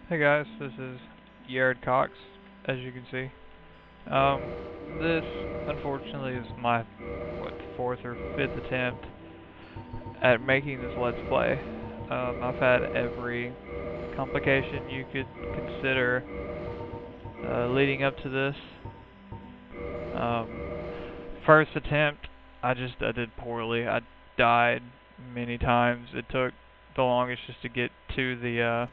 Hey guys, this is Yared Cox, as you can see. This, unfortunately, is my, fourth or fifth attempt at making this Let's Play. I've had every complication you could consider leading up to this. Um, First attempt, I did poorly. I died many times. It took the longest just to get to the,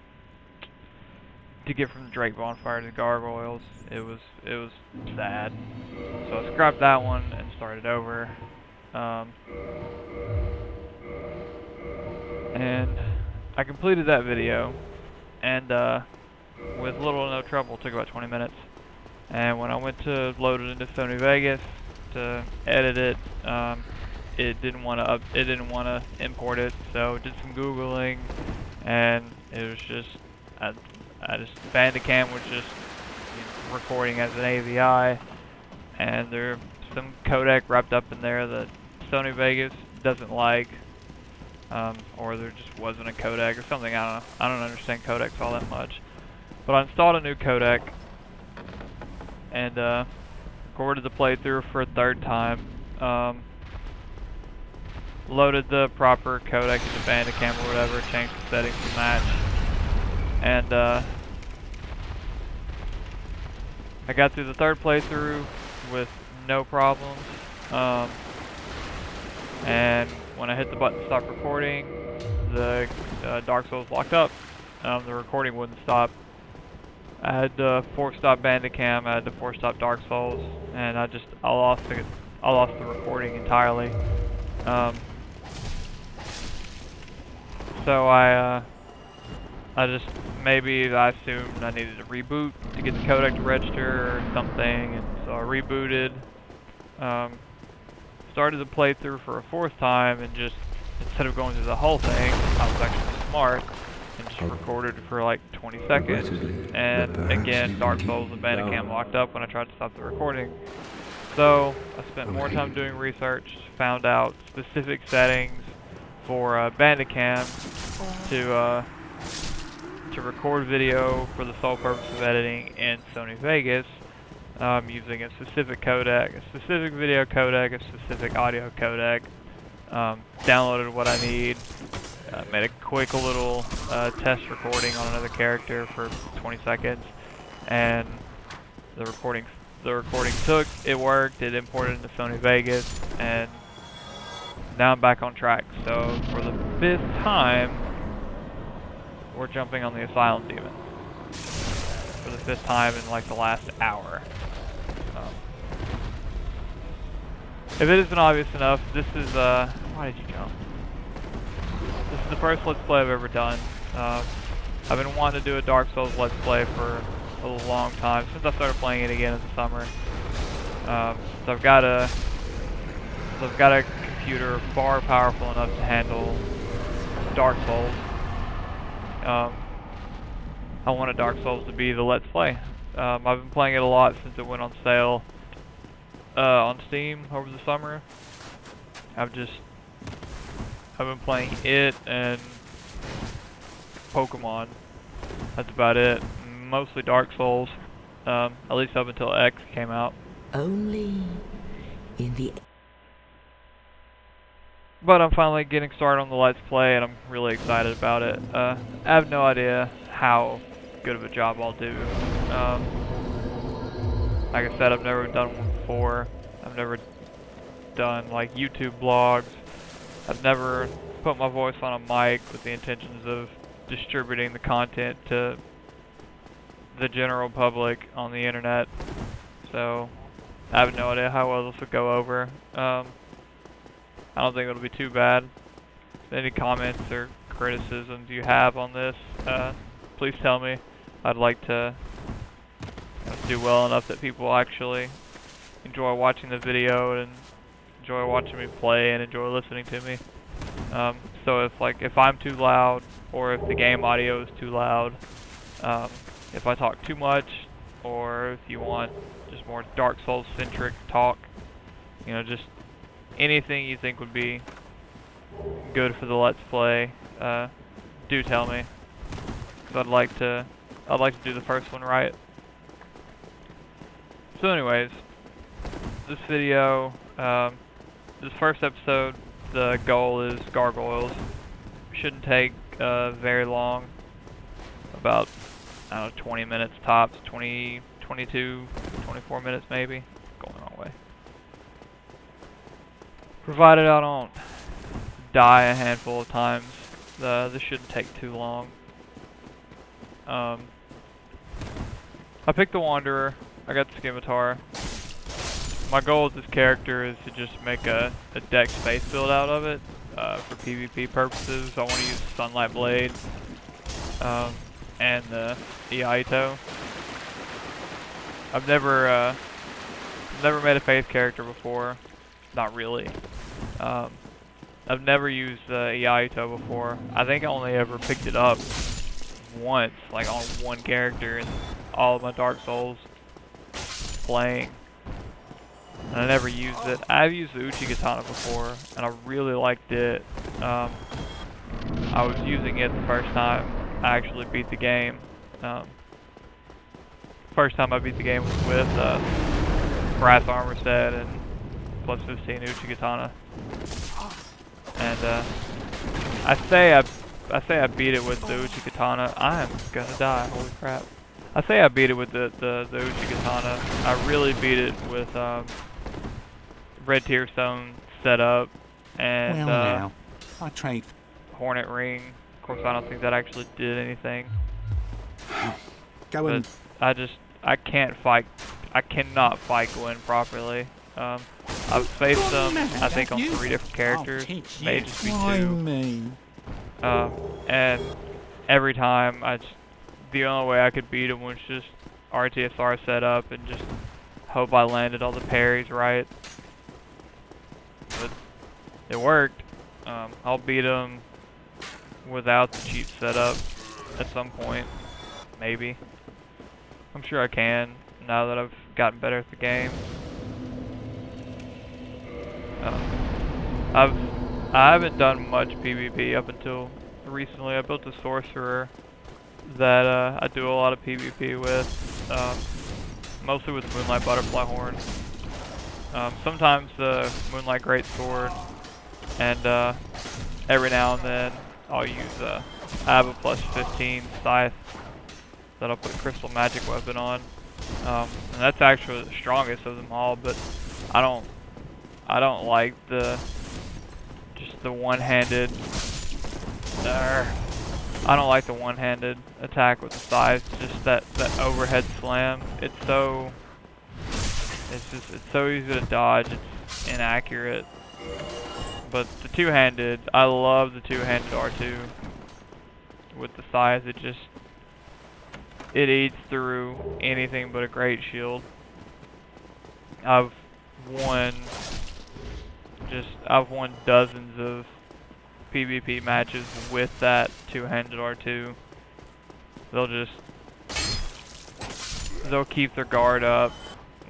to get from the Drake bonfire to the gargoyles. It was sad. So I scrapped that one and started over. And I completed that video, and with little or no trouble. It took about 20 minutes. And when I went to load it into Sony Vegas to edit it, it didn't want to import it. So I did some googling, and it was just Bandicam was just recording as an AVI, and there's some codec wrapped up in there that Sony Vegas doesn't like, or there just wasn't a codec or something. I don't understand codecs all that much. But I installed a new codec and recorded the playthrough for a third time. Loaded the proper codec into Bandicam or whatever, changed the settings to match, and I got through the third playthrough with no problems. And when I hit the button to stop recording, the Dark Souls locked up. The recording wouldn't stop. I had to force stop Bandicam, I had to force stop Dark Souls, and I lost the recording entirely. So I assumed I needed to reboot to get the codec to register or something, and so I rebooted. Started the playthrough for a fourth time, and just instead of going through the whole thing, I was actually smart and just recorded for like 20 seconds. And again, Dark Souls and Bandicam locked up when I tried to stop the recording. So I spent more time doing research, found out specific settings for Bandicam to record video for the sole purpose of editing in Sony Vegas, using a specific codec, a specific video codec, a specific audio codec. Downloaded what I need, made a quick little test recording on another character for 20 seconds, and the recording took, it worked, it imported into Sony Vegas, and now I'm back on track. So for the fifth time, we're jumping on the Asylum Demon. For the fifth time in like the last hour. If it isn't obvious enough, this is, why did you jump? This is the first Let's Play I've ever done. I've been wanting to do a Dark Souls Let's Play for a long time, since I started playing it again in the summer. So I've got a computer far powerful enough to handle Dark Souls. I wanted Dark Souls to be the Let's Play. I've been playing it a lot since it went on sale on Steam over the summer. I've been playing it and Pokemon. That's about it. Mostly Dark Souls, at least up until X came out. Only in the... But I'm finally getting started on the Let's Play, and I'm really excited about it. I have no idea how good of a job I'll do. Like I said, I've never done one before. I've never done like YouTube blogs. I've never put my voice on a mic with the intentions of distributing the content to the general public on the internet. So I have no idea how well this will go over. I don't think it'll be too bad. Any comments or criticisms you have on this, please tell me. I'd like to do well enough that people actually enjoy watching the video and enjoy watching me play and enjoy listening to me. So if I'm too loud, or if the game audio is too loud, if I talk too much, or if you want just more Dark Souls centric talk, you know, just anything you think would be good for the Let's Play, do tell me, because I'd like to I'd like to do the first one right. So anyways, this video, this first episode, the goal is gargoyles. Shouldn't take very long, about, I don't know, 20 minutes tops, 20, 22, 24 minutes maybe. Going the wrong way. Provided I don't die a handful of times, this shouldn't take too long. I picked the Wanderer. I got the Scimitar. My goal with this character is to just make a deck space build out of it for PvP purposes. I want to use Sunlight Blade and the Iaito. I've never made a Faith character before. Not really. I've never used Iaito before. I think I only ever picked it up once, like on one character in all of my Dark Souls playing. And I never used it. I've used the Uchigatana before, and I really liked it. I was using it the first time I actually beat the game. First time I beat the game was with Brass Armor set and plus 15 Uchigatana. And I say I beat it with the Uchigatana. I am gonna die. Holy crap! I say I beat it with the Uchigatana. I really beat it with Red Tearstone setup and now, I trade. Hornet Ring. Of course, I don't think that actually did anything. Go and I can't fight. I cannot fight Gwen properly. I've faced them, I think, on 3 different characters. May just be 2. And every time, the only way I could beat him was just RTSR set up and just hope I landed all the parries right. But it worked. I'll beat him without the cheat setup at some point, maybe. I'm sure I can now that I've gotten better at the game. I haven't done much PvP up until recently. I built a sorcerer that I do a lot of PvP with, mostly with Moonlight Butterfly Horn. Sometimes the Moonlight Greatsword, and every now and then I'll use I have a plus 15 scythe that I'll put a Crystal Magic Weapon on, and that's actually the strongest of them all. But I don't like just the one-handed. I don't like the one-handed attack with the scythe. Just that overhead slam. It's so easy to dodge. It's inaccurate. But the two-handed, I love the two-handed R2 with the scythe. It eats through anything but a great shield. I've won dozens of PvP matches with that two-handed R2. They'll keep their guard up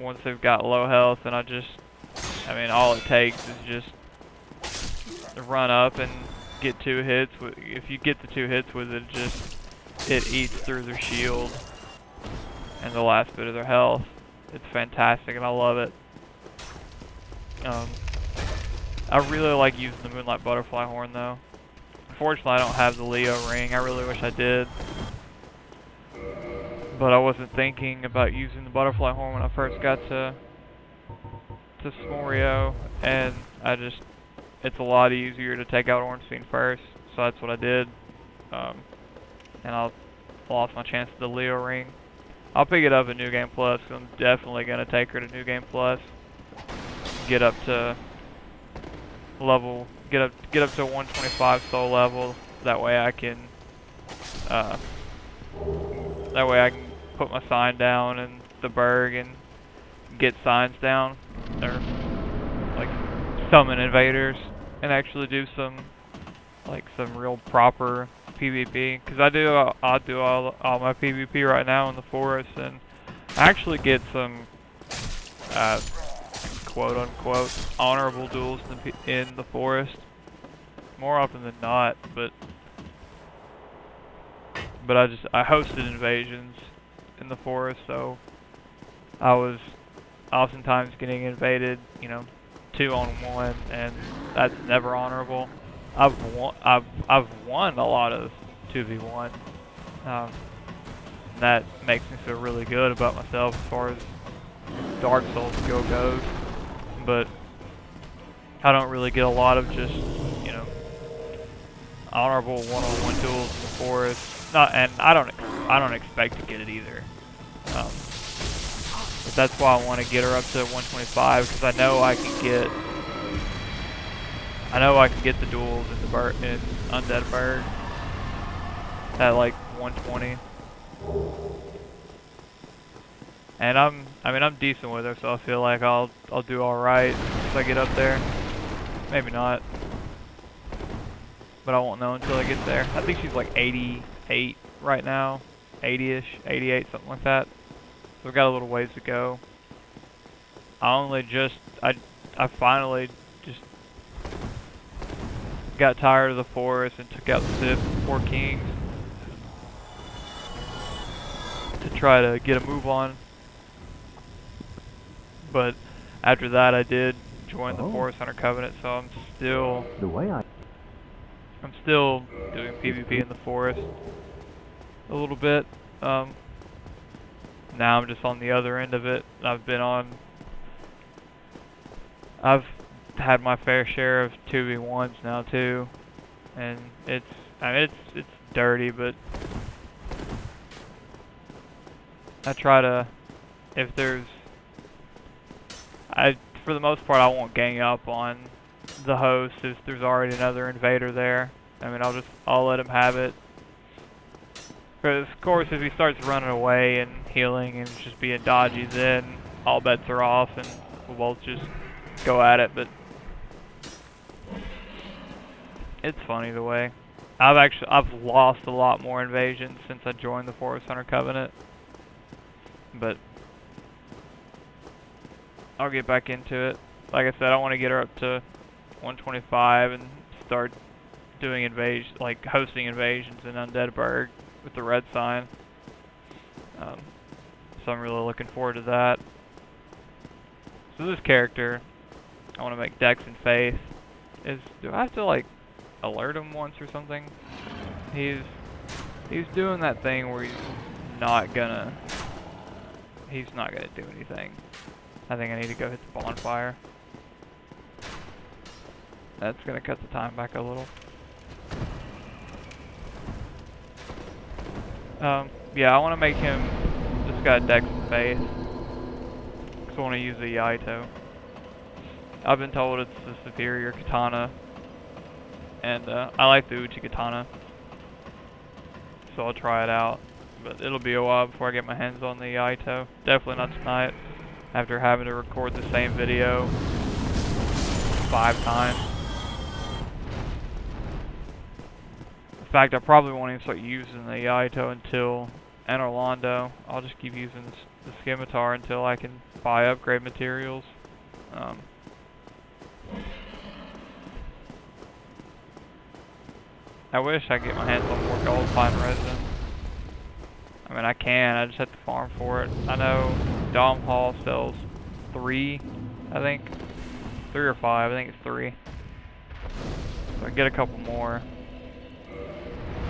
once they've got low health, and I mean, all it takes is just run up and get 2 hits. If you get the 2 hits with it, it eats through their shield and the last bit of their health. It's fantastic, and I love it. I really like using the Moonlight Butterfly Horn, though. Unfortunately, I don't have the Leo ring. I really wish I did. But I wasn't thinking about using the Butterfly Horn when I first got to Smorio, and it's a lot easier to take out Ornstein first, so that's what I did. And I lost my chance at the Leo ring. I'll pick it up at New Game Plus. I'm definitely gonna take her to New Game Plus. Get up to 125 soul level. That way I can put my sign down in the Berg and get signs down, or like summon invaders and actually do some real proper PvP, because I do all my PvP right now in the forest, and I actually get some quote unquote honorable duels in the forest more often than not. But but I hosted invasions in the forest, so I was oftentimes getting invaded, you know, 2-on-1, and that's never honorable. I've won a lot of 2v1. That makes me feel really good about myself as far as Dark Souls goes, but I don't really get a lot of just, you know, honorable 1-on-1 duels in the forest. And I don't expect to get it either. But that's why I want to get her up to 125, because I know I can get the duels in Undead Burg at like 120. And I'm decent with her, so I feel like I'll do all right if I get up there. Maybe not, but I won't know until I get there. I think she's like 88 right now, 80ish, 88, something like that. So we've got a little ways to go. I finally just got tired of the forest and took out the Sith 4 Kings to try to get a move on. But after that, I did join the Forest Hunter Covenant, so I'm still doing PvP in the forest a little bit. Now I'm just on the other end of it. I've had my fair share of 2v1s now too, and it's dirty, but I try to, for the most part, I won't gang up on the host if there's already another invader there. I mean, I'll let him have it. Because of course, if he starts running away and healing and just being dodgy, then all bets are off and we'll both just go at it. But it's funny the way I've lost a lot more invasions since I joined the Forest Hunter Covenant, but I'll get back into it. Like I said, I want to get her up to 125 and start doing hosting invasions in Undead Burg with the red sign. So I'm really looking forward to that. So this character, I want to make Dex and Faith. Do I have to like alert him once or something? He's doing that thing where he's not gonna do anything. I think I need to go hit the bonfire. That's gonna cut the time back a little. Yeah, I want to make him this guy Dex and Faith, because I want to use the Yaito. I've been told it's the superior katana, and I like the Uchi katana, so I'll try it out. But it'll be a while before I get my hands on the Yaito. Definitely not tonight, after having to record the same video 5 times. In fact, I probably won't even start using the Yaito until Enter Londo. I'll just keep using the scimitar until I can buy upgrade materials. I wish I could get my hands on more gold pine resin. I mean, I can, I just have to farm for it. I know Dom Hall sells 3, I think. 3 or 5, I think it's 3. So I get a couple more.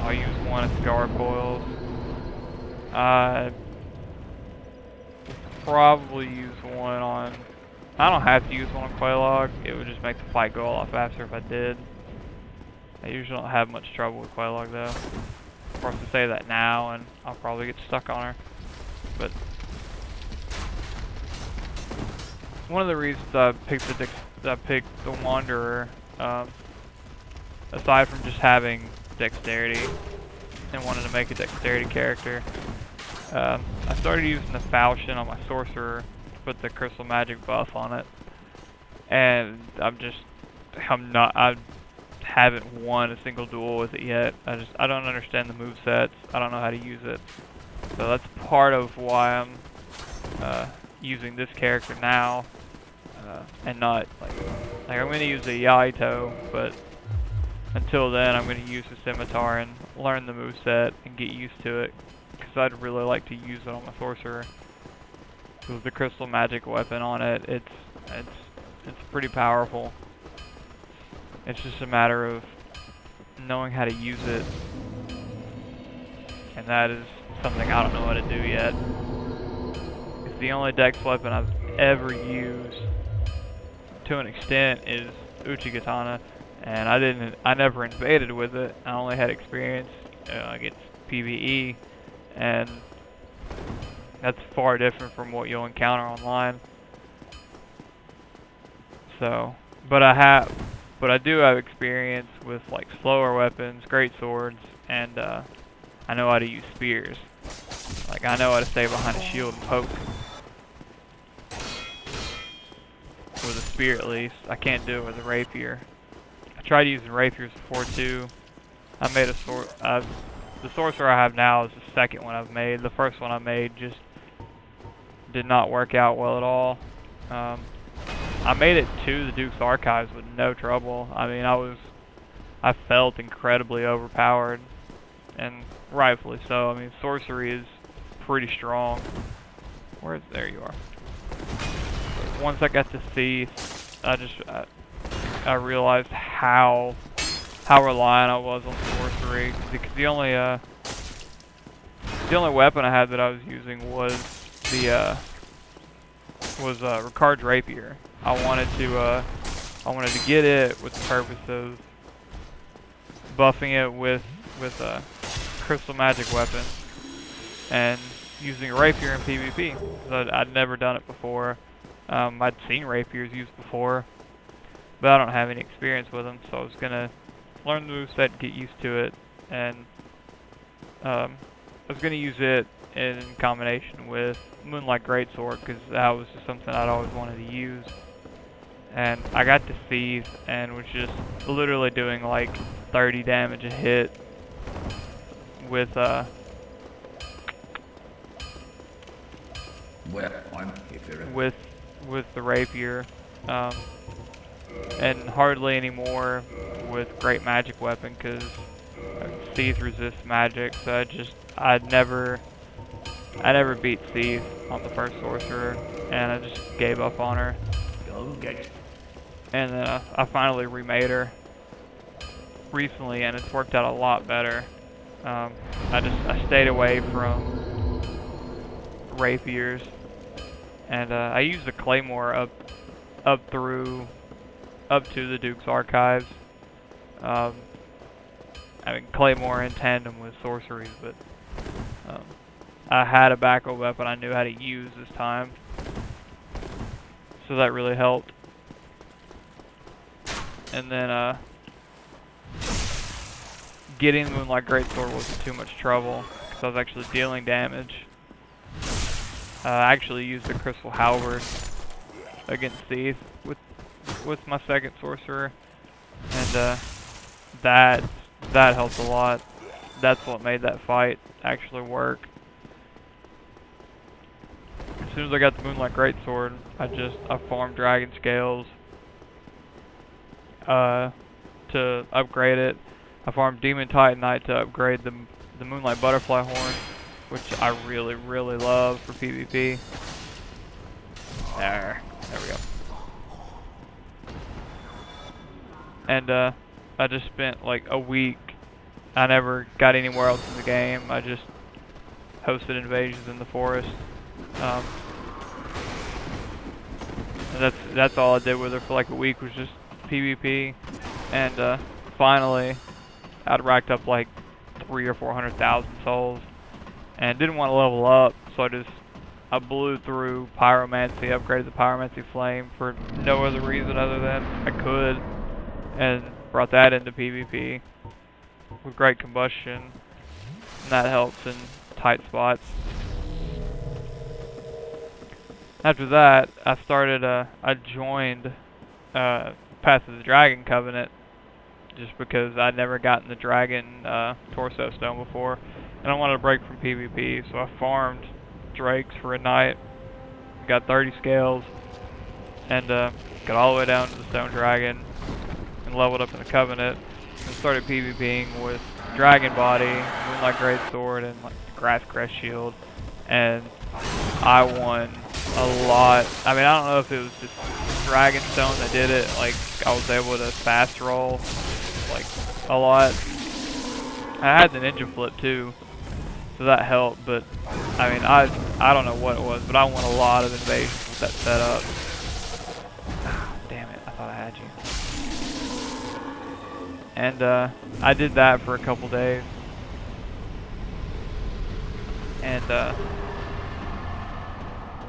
I'll use one at the gargoyles. Probably use one on... I don't have to use one on Quelaag. It would just make the fight go a lot faster if I did. I usually don't have much trouble with Quelaag though. Of course, to say that now, and I'll probably get stuck on her. But one of the reasons I picked the Wanderer, aside from just having dexterity and wanted to make a dexterity character, I started using the falchion on my sorcerer to put the crystal magic buff on it, and I haven't won a single duel with it yet. I don't understand the movesets. I don't know how to use it. So that's part of why I'm using this character now, and not like I'm gonna use the Yaito, but until then, I'm going to use the scimitar and learn the moveset and get used to it, because I'd really like to use it on my sorcerer. With the crystal magic weapon on it, it's pretty powerful. It's just a matter of knowing how to use it, and that is something I don't know how to do yet. It's the only dex weapon I've ever used to an extent is Uchigatana, and I never invaded with it. I only had experience against PvE, and that's far different from what you'll encounter online. So, but I do have experience with like slower weapons, great swords, and I know how to use spears. Like, I know how to stay behind a shield and poke. With a spear, at least. I can't do it with a rapier. I tried using rapiers before too. I made a sword. The sorcerer I have now is the second one I've made. The first one I made just did not work out well at all. I made it to the Duke's Archives with no trouble. I mean, I felt incredibly overpowered, and rightfully so. I mean, sorcery is pretty strong. There you are. Once I got to Thief, I realized how reliant I was on sorcery, because the only weapon I had that I was using was the Ricard's rapier. I wanted to get it with the purpose of buffing it with a crystal magic weapon and using a rapier in PvP. I'd never done it before. I'd seen rapiers used before, but I don't have any experience with them, so I was gonna learn the moveset, get used to it, and I was gonna use it in combination with Moonlight Greatsword, because that was just something I'd always wanted to use. And I got to Thief and was just literally doing like 30 damage a hit with with the rapier, and hardly any more with Great Magic Weapon, because Thief resists magic. So I never beat Thief on the first sorcerer, and I just gave up on her. And then I finally remade her recently, and it's worked out a lot better. I stayed away from rapiers, and I used the claymore up to the Duke's Archives. I mean, claymore in tandem with sorceries, but I had a backup weapon I knew how to use this time, so that really helped. And then getting the Moonlight Greatsword wasn't too much trouble, because I was actually dealing damage. I actually used the Crystal Halberd against Thief with my second sorcerer, and that helped a lot. That's what made that fight actually work. As soon as I got the Moonlight Greatsword, I farmed Dragon Scales to upgrade it. I farmed Demon Titanite to upgrade the Moonlight Butterfly Horn, which I really, really love for PvP. There we go. And I just spent like a week. I never got anywhere else in the game. I just hosted invasions in the forest. And that's all I did with her for like a week, was just PvP. And finally, I'd racked up like 300,000 or 400,000 souls, and didn't want to level up, so I blew through Pyromancy, upgraded the Pyromancy Flame for no other reason other than I could, and brought that into PvP with Great Combustion, and that helps in tight spots. After that, I joined Path of the Dragon Covenant, just because I'd never gotten the Dragon Torso Stone before, and I wanted to break from PvP, so I farmed Drakes for a night, got 30 scales, and got all the way down to the Stone Dragon, and leveled up in the Covenant. I started PvPing with Dragon Body, Moonlight Greatsword, and like Grass Crest Shield, and I won a lot. I mean, I don't know if it was just Dragonstone that did it. Like, I was able to fast roll like a lot. I had the ninja flip too, so that helped. But I mean, I don't know what it was, but I won a lot of invasions with that setup. Ah, damn it! I thought I had you. And I did that for a couple days, and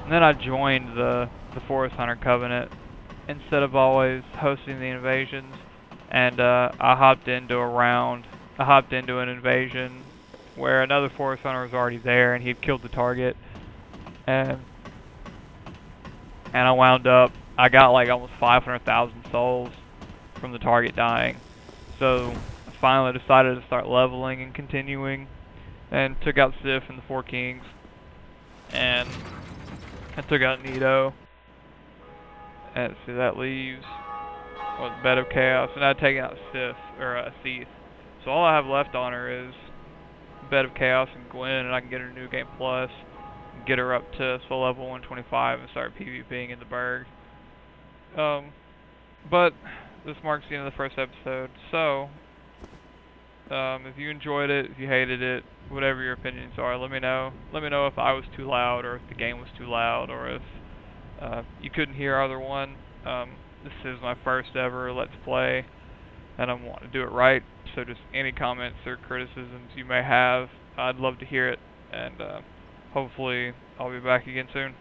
then I joined the Forest Hunter Covenant instead of always hosting the invasions. And I hopped into an invasion where another Forest Hunter was already there, and he'd killed the target, and I wound up, I got like almost 500,000 souls from the target dying. So I finally decided to start leveling and continuing, and took out Sif and the Four Kings, and I took out Nito, and so that leaves Bed of Chaos, and I'd taken out Sif, or Thief. So all I have left on her is Bed of Chaos and Gwen, and I can get her New Game Plus, and get her up to soul level 125 and start PvPing in the Berg. But this marks the end of the first episode, so if you enjoyed it, if you hated it, whatever your opinions are, let me know. Let me know if I was too loud, or if the game was too loud, or if you couldn't hear either one. This is my first ever Let's Play, and I want to do it right, so just any comments or criticisms you may have, I'd love to hear it, and hopefully I'll be back again soon.